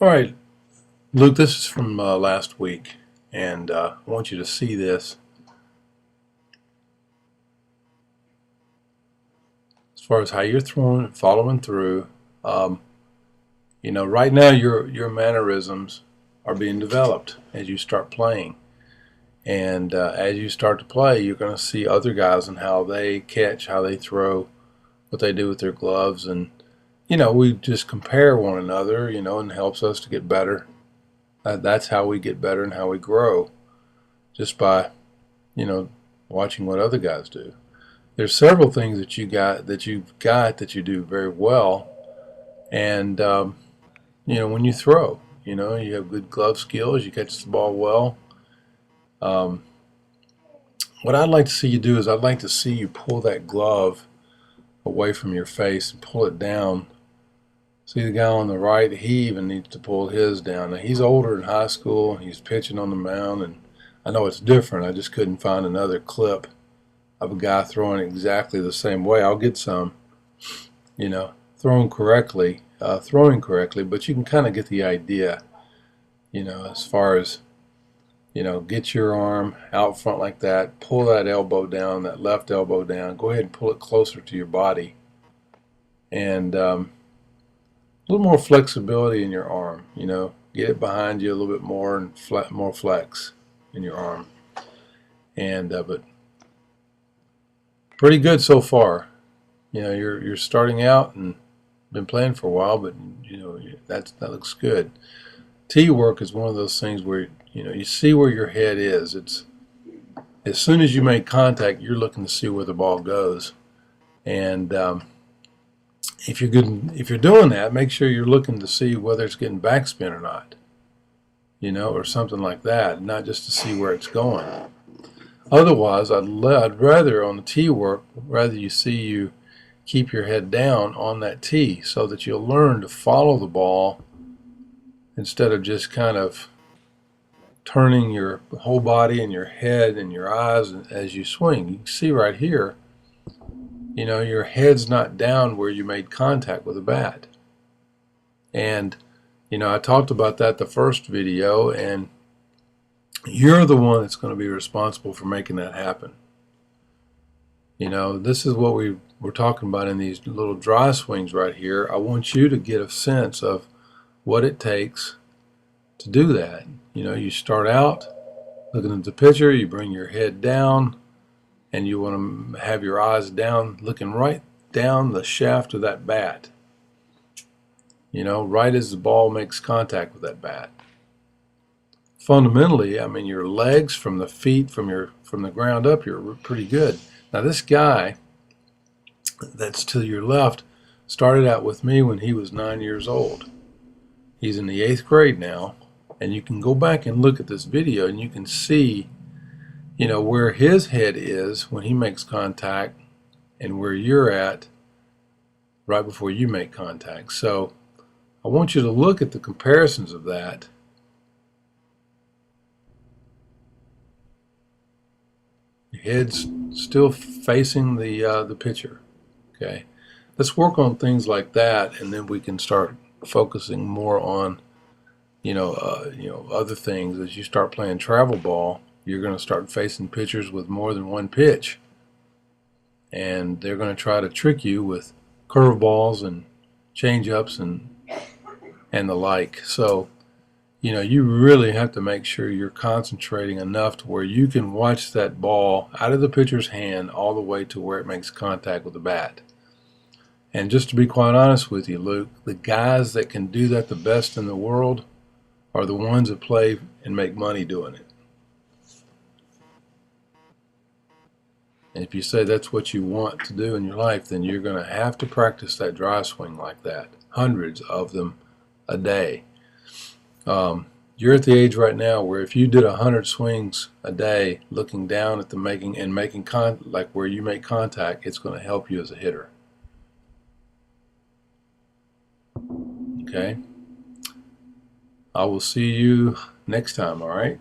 All right, Luke, this is from last week, and I want you to see this as far as how you're throwing, following through. Um, right now your mannerisms are being developed as you start playing, and as you start to play, you're going to see other guys and how they catch, how they throw, what they do with their gloves, and we just compare one another, and helps us to get better. That's how we get better and how we grow, just by you know, watching what other guys do. There's several things that you do very well, and when you throw, you have good glove skills, you catch the ball well. Um, what I'd like to see you do is I'd like to see you pull that glove away from your face and pull it down. See the guy on the right, he even needs to pull his down. Now, he's older in high school, he's pitching on the mound, and I know it's different. I just couldn't find another clip of a guy throwing exactly the same way. I'll get some, throwing correctly, but you can kind of get the idea, as far as, get your arm out front like that, pull that elbow down, that left elbow down, go ahead and pull it closer to your body, and a little more flexibility in your arm, get it behind you a little bit more and more flex in your arm. And but pretty good so far. You're starting out and been playing for a while, but that looks good. Tee work is one of those things where you see where your head is. It's as soon as you make contact, you're looking to see where the ball goes, and if you're doing that, make sure you're looking to see whether it's getting backspin or not, or something like that, not just to see where it's going. Otherwise, I'd rather on the tee work, rather you see you keep your head down on that tee so that you'll learn to follow the ball instead of just kind of turning your whole body and your head and your eyes as you swing. You can see right here, your head's not down where you made contact with the bat. And, I talked about that the first video, and you're the one that's going to be responsible for making that happen. This is what we're talking about in these little dry swings right here. I want you to get a sense of what it takes to do that. You start out looking at the pitcher, you bring your head down, and you want to have your eyes down, looking right down the shaft of that bat. Right as the ball makes contact with that bat. Fundamentally, I mean, your legs from the feet, from the ground up, you're pretty good. Now, this guy that's to your left started out with me when he was 9 years old. He's in the 8th grade now, and you can go back and look at this video, and you can see, where his head is when he makes contact and where you're at right before you make contact. So I want you to look at the comparisons of that. Your head's still facing the pitcher. Okay, let's work on things like that, and then we can start focusing more on other things. As you start playing travel ball, you're going to start facing pitchers with more than one pitch, and they're going to try to trick you with curveballs and change-ups and the like. So you really have to make sure you're concentrating enough to where you can watch that ball out of the pitcher's hand all the way to where it makes contact with the bat. And just to be quite honest with you, Luke, the guys that can do that the best in the world are the ones that play and make money doing it. And if you say that's what you want to do in your life, then you're going to have to practice that dry swing like that, hundreds of them a day. You're at the age right now where if you did 100 swings a day, looking down at the making like where you make contact, it's going to help you as a hitter. Okay. I will see you next time. All right.